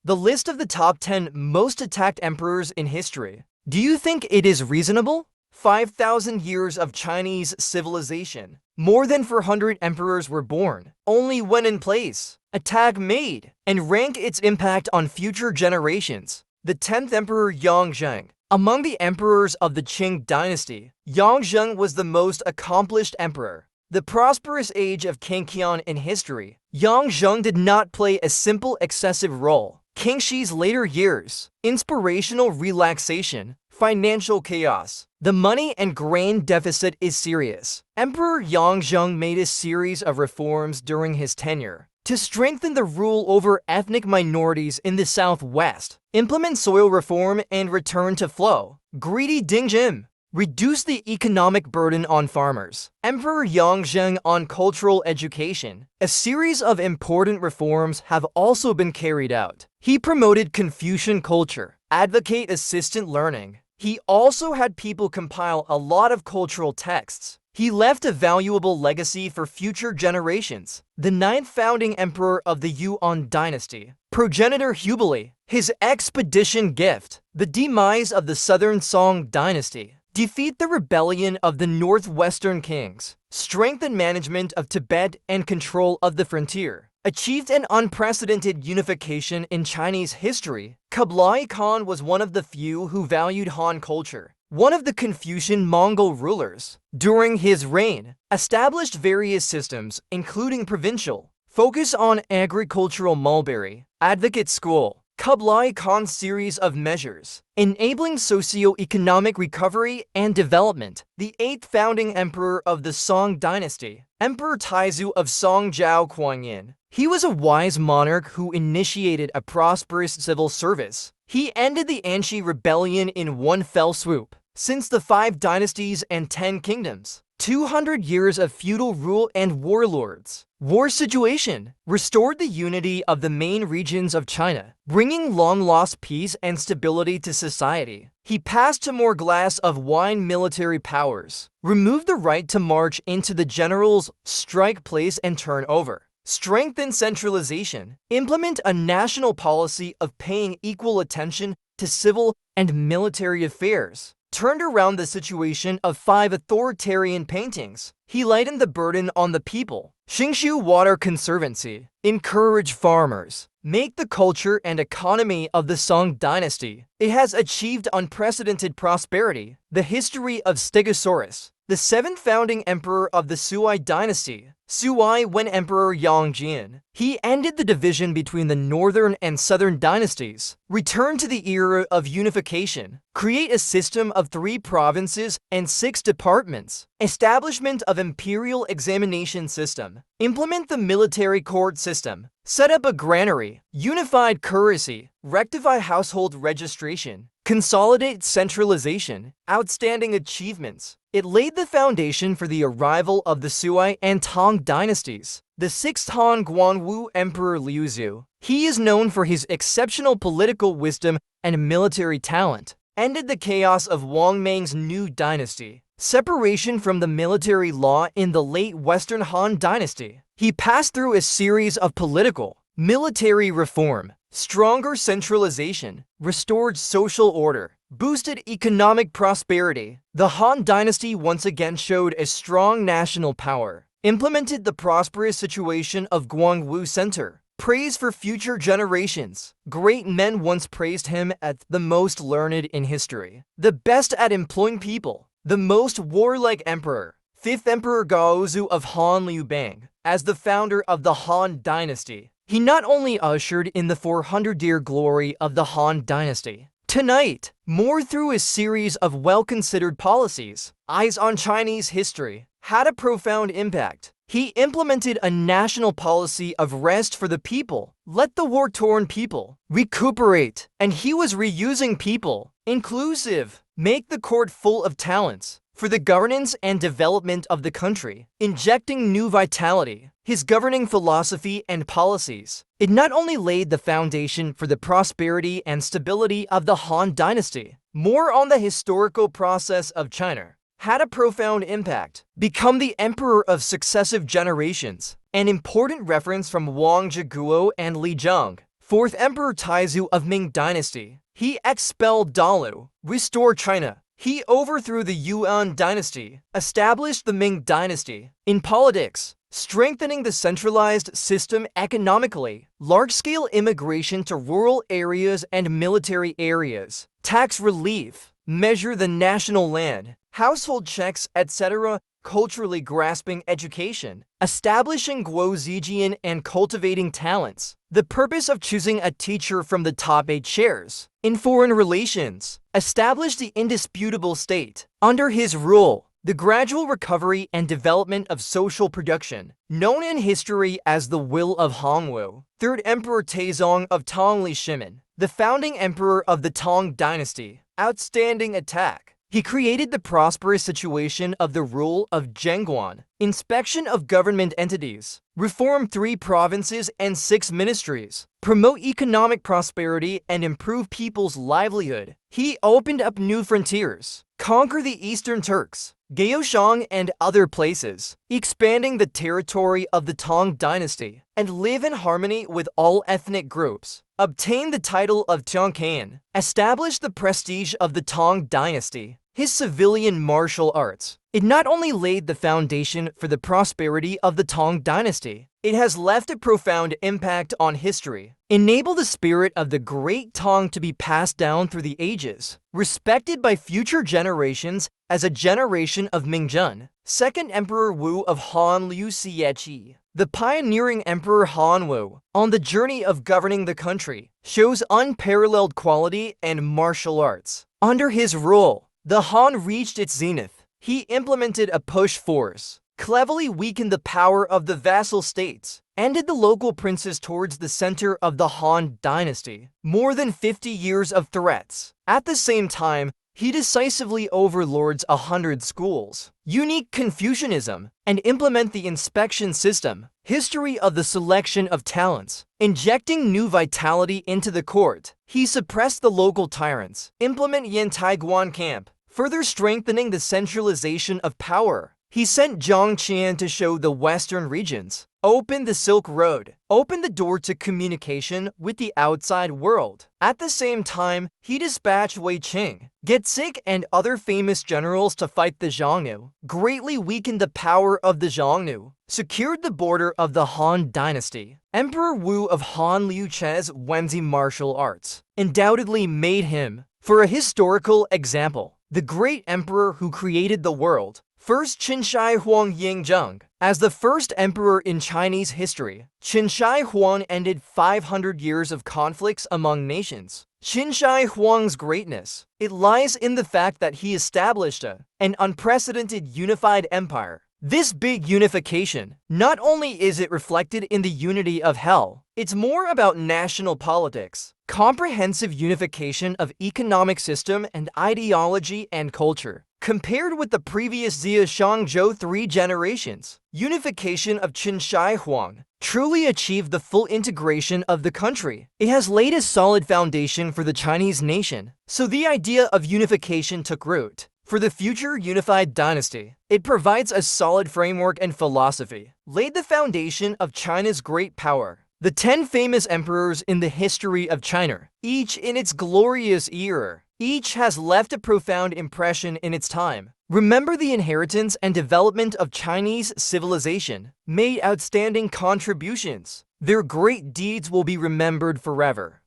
the list of the top 10 most attacked emperors in history. Do you think it is reasonable? 5,000 years of Chinese civilization. More than 400 emperors were born. Only one in place. Attack made. And rank its impact on future generations. The 10th Emperor Yongzheng. Among the emperors of the Qing dynasty, Yongzheng was the most accomplished emperor. The prosperous age of King Qian in history, Yongzheng did not play a simple excessive role. King Shi's later years, inspirational relaxation, financial chaos. The money and grain deficit is serious. Emperor Yongzheng made a series of reforms during his tenure to strengthen the rule over ethnic minorities in the southwest, implement soil reform and return to flow. Greedy Dingjin. Reduce the economic burden on farmers. Emperor Yongzheng on cultural education. A series of important reforms have also been carried out. He promoted Confucian culture, advocate assistant learning. He also had people compile a lot of cultural texts. He left a valuable legacy for future generations. The ninth founding emperor of the Yuan dynasty, progenitor Hubei. His expedition gift, the demise of the southern Song dynasty. Defeat the rebellion of the northwestern kings, strengthen management of Tibet and control of the frontier, achieved an unprecedented unification in Chinese history. Kublai Khan was one of the few who valued Han culture. One of the Confucian Mongol rulers, during his reign, established various systems, including provincial, focus on agricultural mulberry, advocate school, Kublai Khan's series of measures, enabling socio-economic recovery and development. The 8th founding emperor of the Song dynasty, Emperor Taizu of Songzhou Kuangyin. He was a wise monarch who initiated a prosperous civil service. He ended the Anqi rebellion in one fell swoop. Since the 5 dynasties and 10 kingdoms, 200 years of feudal rule and warlords. War situation restored the unity of the main regions of China, bringing long-lost peace and stability to society. He passed to more glass of wine military powers, removed the right to march into the general's strike place and turn over. Strengthen centralization. Implement a national policy of paying equal attention to civil and military affairs. Turned around the situation of 5 authoritarian paintings. He lightened the burden on the people. Xingshu Water Conservancy. Encourage farmers. Make the culture and economy of the Song dynasty. It has achieved unprecedented prosperity. The history of Stegosaurus. The 7th founding emperor of the Sui dynasty. Sui when Emperor Yongzheng. He ended the division between the northern and southern dynasties. Returned to the era of unification. Create a system of 3 provinces and 6 departments. Establishment of imperial examination system. Implement the military court system. Set up a granary. Unified currency. Rectify household registration. Consolidate centralization. Outstanding achievements. It laid the foundation for the arrival of the Sui and Tang dynasties. The 6th Han Guangwu Emperor Liuzu. He is known for his exceptional political wisdom and military talent. Ended the chaos of Wang Mang's new dynasty. Separation from the military law in the late Western Han dynasty. He passed through a series of political, military reform, stronger centralization, restored social order, boosted economic prosperity. The Han dynasty once again showed a strong national power. Implemented the prosperous situation of Guangwu Center. Praise for future generations. Great men once praised him as the most learned in history, the best at employing people, the most warlike emperor. 5th Emperor Gaozu of Han Liubang. As the founder of the Han dynasty, he not only ushered in the 400-year glory of the Han dynasty. Tonight, more through a series of well-considered policies, eyes on Chinese history, had a profound impact. He implemented a national policy of rest for the people, let the war-torn people recuperate, and he was reusing people, inclusive, make the court full of talents, for the governance and development of the country, injecting new vitality. His governing philosophy and policies. It not only laid the foundation for the prosperity and stability of the Han dynasty, more on the historical process of China, had a profound impact, become the emperor of successive generations, an important reference from Wang Zhiguo and Li Zheng. Fourth Emperor Taizu of Ming Dynasty. He expelled Dalu, restored China. He overthrew the Yuan dynasty, established the Ming dynasty. In politics, strengthening the centralized system economically, large-scale immigration to rural areas and military areas, tax relief, measure the national land, household checks, etc., culturally grasping education, establishing Guozijian and cultivating talents. The purpose of choosing a teacher from the top 8 shares. In foreign relations, established the indisputable state. Under his rule, the gradual recovery and development of social production, known in history as the Will of Hongwu. Third Emperor Taizong of Tongli Shimin, the founding emperor of the Tang dynasty. Outstanding attack. He created the prosperous situation of the rule of Zhengguan, inspection of government entities, reform 3 provinces and 6 ministries, promote economic prosperity and improve people's livelihood. He opened up new frontiers, conquer the Eastern Turks, Gaoshang and other places, expanding the territory of the Tang dynasty, and live in harmony with all ethnic groups. Obtain the title of Tianqian, establish the prestige of the Tang dynasty. His civilian martial arts. It not only laid the foundation for the prosperity of the Tang dynasty, it has left a profound impact on history. Enable the spirit of the Great Tang to be passed down through the ages, respected by future generations as a generation of Mingzhen. Second Emperor Wu of Han Liu Xieqi. The pioneering Emperor Han Wu, on the journey of governing the country, shows unparalleled quality and martial arts. Under his rule, the Han reached its zenith. He implemented a push force, cleverly weakened the power of the vassal states, ended the local princes towards the center of the Han dynasty. More than 50 years of threats. At the same time, he decisively overlords 100 schools, unique Confucianism, and implement the inspection system, history of the selection of talents, injecting new vitality into the court. He suppressed the local tyrants, implement Yantai Guan camp, further strengthening the centralization of power. He sent Zhang Qian to show the western regions, open the Silk Road, open the door to communication with the outside world. At the same time, he dispatched Wei Qing, Getzig, and other famous generals to fight the Xiongnu, greatly weakened the power of the Xiongnu, secured the border of the Han dynasty. Emperor Wu of Han Liu Che's Wenzi martial arts undoubtedly made him, for a historical example, the great emperor who created the world. First Qinshai Huang Yingzheng. As the first emperor in Chinese history, Qinshai Huang ended 500 years of conflicts among nations. Qinshai Huang's greatness, it lies in the fact that he established an unprecedented unified empire. This big unification, not only is it reflected in the unity of hell, it's more about national politics, comprehensive unification of economic system and ideology and culture. Compared with the previous Xia Shangzhou 3 generations, unification of Qinshai Huang truly achieved the full integration of the country. It has laid a solid foundation for the Chinese nation, so the idea of unification took root. For the future unified dynasty, it provides a solid framework and philosophy, laid the foundation of China's great power. The 10 famous emperors in the history of China, each in its glorious era, each has left a profound impression in its time. Remember the inheritance and development of Chinese civilization, made outstanding contributions. Their great deeds will be remembered forever.